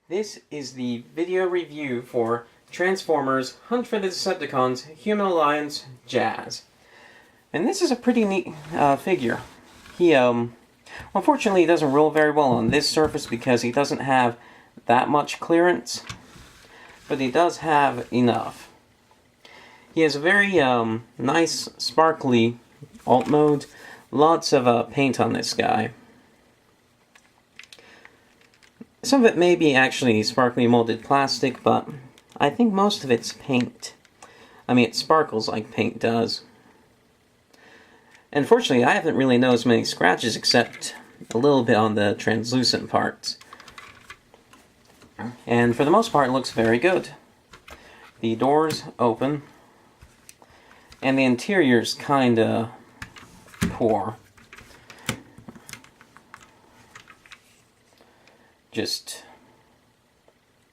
This is the video review for Transformers Hunt for the Decepticons Human Alliance Jazz. And this is a pretty neat figure. He, unfortunately, he doesn't roll very well on this surface because he doesn't have that much clearance, but he does have enough. He has a very nice, sparkly alt mode. Lots of paint on this guy. Some of it may be actually sparkly molded plastic, but I think most of it's paint. I mean, it sparkles like paint does. Unfortunately, I haven't really noticed many scratches except a little bit on the translucent parts. And for the most part, it looks very good. The doors open, and the interior's kinda poor.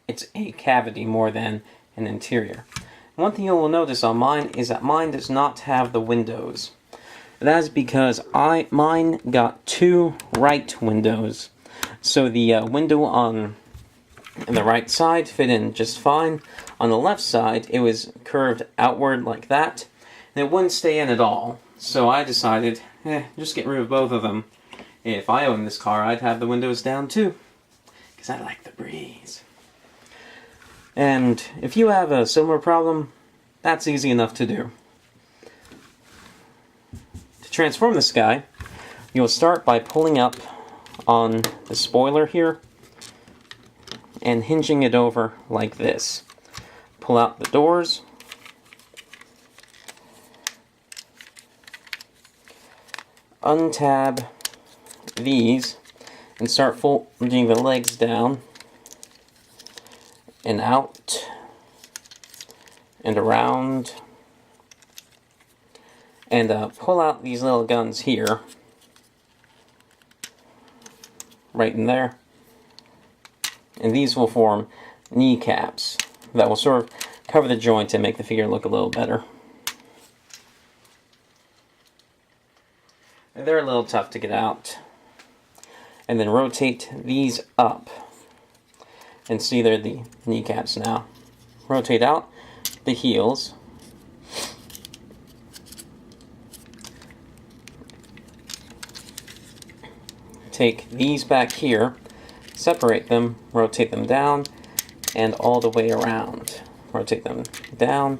It's a cavity more than an interior. One thing you will notice on mine is that mine does not have the windows. That is because mine got two right windows. So the window on the right side fit in just fine. On the left side, it was curved outward like that, and it wouldn't stay in at all. So I decided, just get rid of both of them. If I owned this car, I'd have the windows down too, because I like the breeze. And if you have a similar problem, that's easy enough to do. To transform this guy, you'll start by pulling up on the spoiler here and hinging it over like this. Pull out the doors, untab these, and start folding the legs down and out and around, and pull out these little guns here, right in there, and these will form kneecaps that will sort of cover the joint and make the figure look a little better. And they're a little tough to get out. And then rotate these up. And see, they're the kneecaps now. Rotate out the heels. Take these back here, separate them, rotate them down, and all the way around. Rotate them down,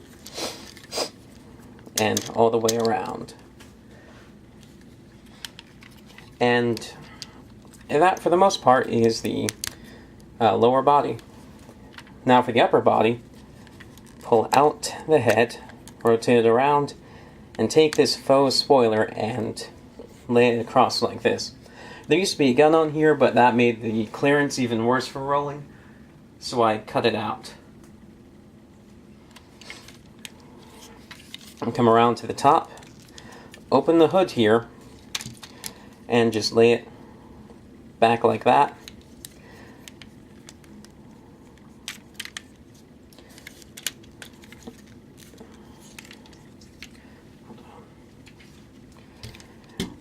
and all the way around. And that, for the most part, is the lower body. Now for the upper body, pull out the head, rotate it around, and take this faux spoiler and lay it across like this. There used to be a gun on here, but that made the clearance even worse for rolling, so I cut it out. And come around to the top, open the hood here, and just lay it back like that.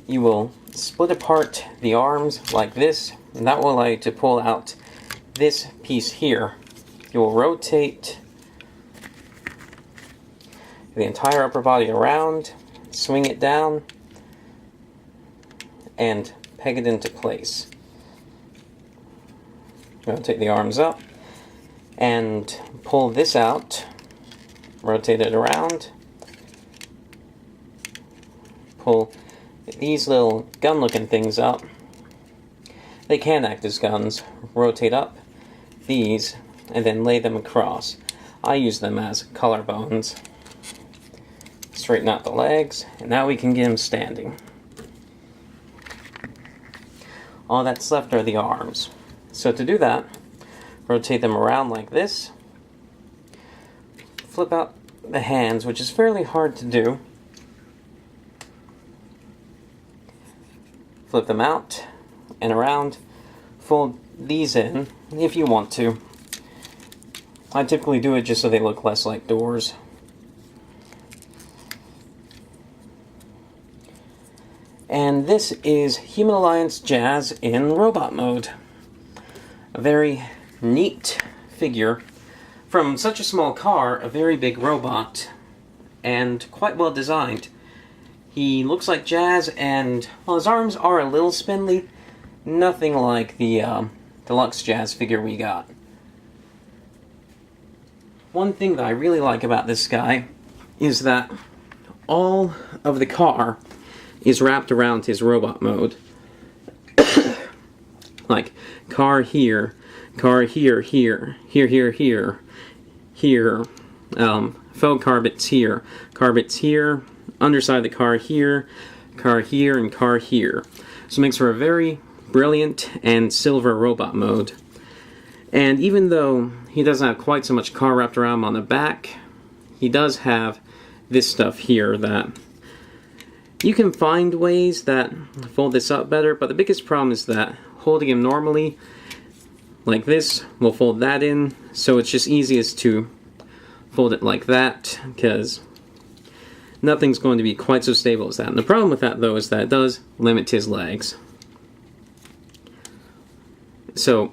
You will split apart the arms like this, and that will allow you to pull out this piece here. You will rotate the entire upper body around, swing it down, and peg it into place. Rotate the arms up, and pull this out, rotate it around, pull these little gun-looking things up. They can act as guns. Rotate up these, and then lay them across. I use them as collarbones. Straighten out the legs, and now we can get them standing. All that's left are the arms. So to do that, rotate them around like this. Flip out the hands, which is fairly hard to do. Flip them out and around. Fold these in if you want to. I typically do it just so they look less like doors. And this is Human Alliance Jazz in robot mode. A very neat figure from such a small car, a very big robot, and quite well designed. He looks like Jazz, and while his arms are a little spindly, nothing like the deluxe Jazz figure we got. One thing that I really like about this guy is that all of the car is wrapped around his robot mode. Like, car here, here, here, faux carbits here, underside of the car here, and car here. So it makes for a very brilliant and silver robot mode. And even though he doesn't have quite so much car wrapped around him on the back, he does have this stuff here that you can find ways that fold this up better, but the biggest problem is that holding him normally like this will fold that in, so it's just easiest to fold it like that, because nothing's going to be quite so stable as that. And the problem with that, though, is that it does limit his legs. So,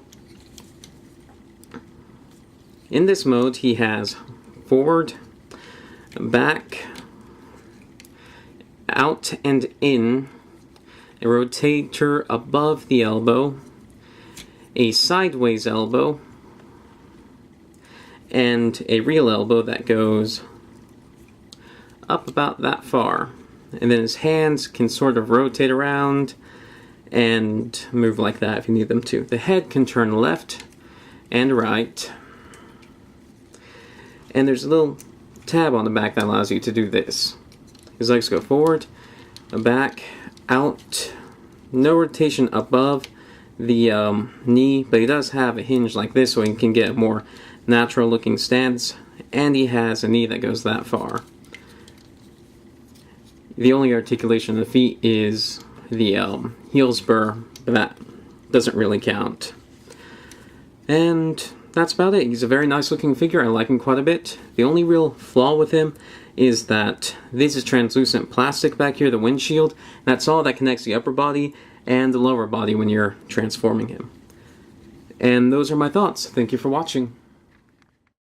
in this mode, he has forward, back, out and in, a rotator above the elbow, a sideways elbow, and a real elbow that goes up about that far. And then his hands can sort of rotate around and move like that if you need them to. The head can turn left and right. And there's a little tab on the back that allows you to do this. His legs go forward, back, out, no rotation above the knee, but he does have a hinge like this so he can get a more natural looking stance, and he has a knee that goes that far. The only articulation of the feet is the heel spur, but that doesn't really count. And that's about it. He's a very nice looking figure. I like him quite a bit. The only real flaw with him is that this is translucent plastic back here, the windshield. That's all that connects the upper body and the lower body when you're transforming him. And those are my thoughts. Thank you for watching.